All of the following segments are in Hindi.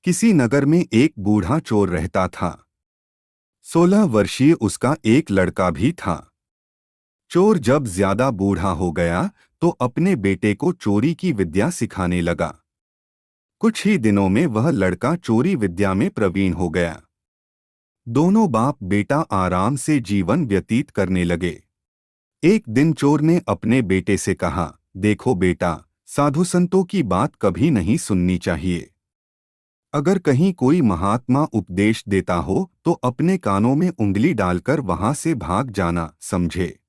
किसी नगर में एक बूढ़ा चोर रहता था। 16 वर्षीय उसका एक लड़का भी था। चोर जब ज्यादा बूढ़ा हो गया तो अपने बेटे को चोरी की विद्या सिखाने लगा। कुछ ही दिनों में वह लड़का चोरी विद्या में प्रवीण हो गया। दोनों बाप बेटा आराम से जीवन व्यतीत करने लगे। एक दिन चोर ने अपने बेटे से कहा, देखो बेटा, साधु संतों की बात कभी नहीं सुननी चाहिए। अगर कहीं कोई महात्मा उपदेश देता हो तो अपने कानों में उंगली डालकर वहां से भाग जाना, समझे?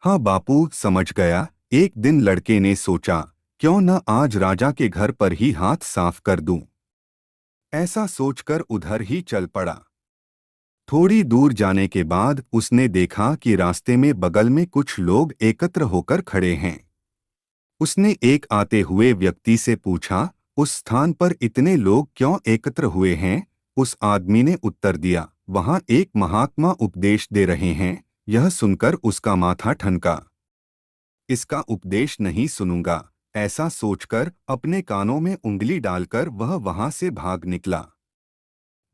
हाँ बापू, समझ गया। एक दिन लड़के ने सोचा, क्यों न आज राजा के घर पर ही हाथ साफ कर दूं। ऐसा सोचकर उधर ही चल पड़ा। थोड़ी दूर जाने के बाद उसने देखा कि रास्ते में बगल में कुछ लोग एकत्र होकर खड़े हैं। उसने एक आते हुए व्यक्ति से पूछा, उस स्थान पर इतने लोग क्यों एकत्र हुए हैं? उस आदमी ने उत्तर दिया, वहां एक महात्मा उपदेश दे रहे हैं। यह सुनकर उसका माथा ठनका। इसका उपदेश नहीं सुनूंगा, ऐसा सोचकर अपने कानों में उंगली डालकर वह वहां से भाग निकला।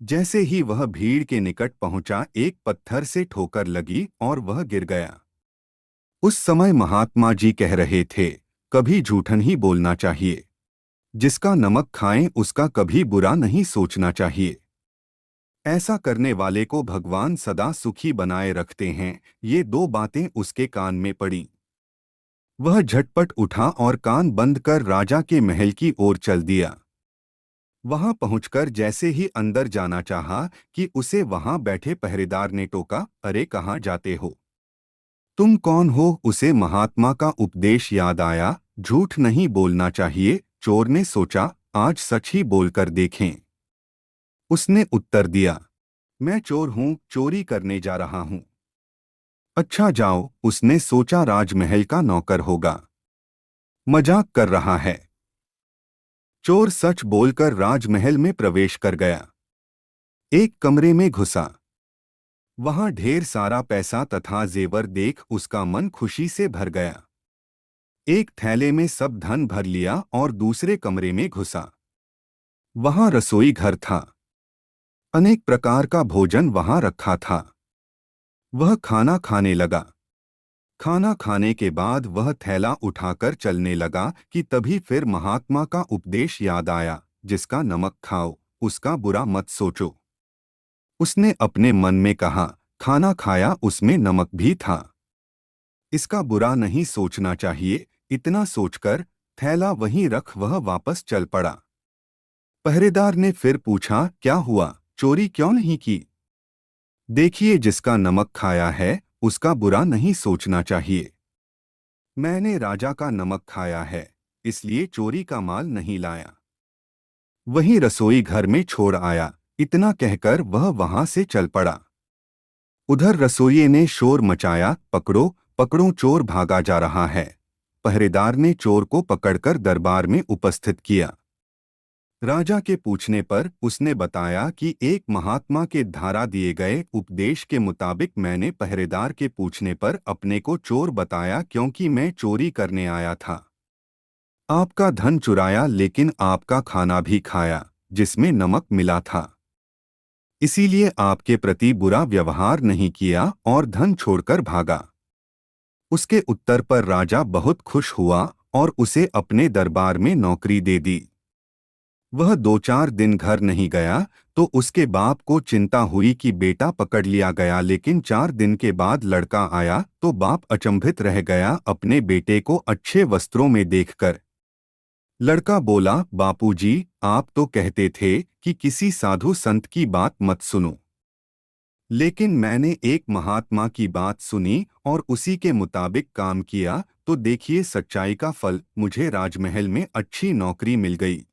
जैसे ही वह भीड़ के निकट पहुंचा, एक पत्थर से ठोकर लगी और वह गिर गया। उस समय महात्मा जी कह रहे थे, कभी झूठन ही बोलना चाहिए। जिसका नमक खाएं उसका कभी बुरा नहीं सोचना चाहिए। ऐसा करने वाले को भगवान सदा सुखी बनाए रखते हैं। ये दो बातें उसके कान में पड़ी। वह झटपट उठा और कान बंद कर राजा के महल की ओर चल दिया। वहां पहुंचकर जैसे ही अंदर जाना चाहा कि उसे वहां बैठे पहरेदार ने टोका, अरे कहाँ जाते हो? तुम कौन हो? उसे महात्मा का उपदेश याद आया। झूठ नहीं बोलना चाहिए। चोर ने सोचा, आज सच ही बोलकर देखें। उसने उत्तर दिया, मैं चोर हूं, चोरी करने जा रहा हूं। अच्छा जाओ, उसने सोचा राजमहल का नौकर होगा, मजाक कर रहा है। चोर सच बोलकर राजमहल में प्रवेश कर गया। एक कमरे में घुसा। वहां ढेर सारा पैसा तथा जेवर देख उसका मन खुशी से भर गया। एक थैले में सब धन भर लिया और दूसरे कमरे में घुसा। वहां रसोई घर था। अनेक प्रकार का भोजन वहां रखा था। वह खाना खाने लगा। खाना खाने के बाद वह थैला उठाकर चलने लगा कि तभी फिर महात्मा का उपदेश याद आया, जिसका नमक खाओ उसका बुरा मत सोचो। उसने अपने मन में कहा, खाना खाया उसमें नमक भी था, इसका बुरा नहीं सोचना चाहिए। इतना सोचकर थैला वहीं रख वह वापस चल पड़ा। पहरेदार ने फिर पूछा, क्या हुआ, चोरी क्यों नहीं की? देखिए, जिसका नमक खाया है उसका बुरा नहीं सोचना चाहिए। मैंने राजा का नमक खाया है, इसलिए चोरी का माल नहीं लाया। वहीं रसोई घर में छोड़ आया। इतना कहकर वह वहां से चल पड़ा। उधर रसोइये ने शोर मचाया, पकड़ो पकड़ो, चोर भागा जा रहा है। पहरेदार ने चोर को पकड़कर दरबार में उपस्थित किया। राजा के पूछने पर उसने बताया कि एक महात्मा के द्वारा दिए गए उपदेश के मुताबिक मैंने पहरेदार के पूछने पर अपने को चोर बताया, क्योंकि मैं चोरी करने आया था। आपका धन चुराया, लेकिन आपका खाना भी खाया जिसमें नमक मिला था। इसीलिए आपके प्रति बुरा व्यवहार नहीं किया और धन छोड़कर भागा। उसके उत्तर पर राजा बहुत खुश हुआ और उसे अपने दरबार में नौकरी दे दी। वह 2-4 दिन घर नहीं गया तो उसके बाप को चिंता हुई कि बेटा पकड़ लिया गया, लेकिन 4 दिन के बाद लड़का आया तो बाप अचंभित रह गया अपने बेटे को अच्छे वस्त्रों में देखकर। लड़का बोला, बापूजी, आप तो कहते थे कि किसी साधु संत की बात मत सुनो, लेकिन मैंने एक महात्मा की बात सुनी और उसी के मुताबिक काम किया, तो देखिए सच्चाई का फल, मुझे राजमहल में अच्छी नौकरी मिल गई।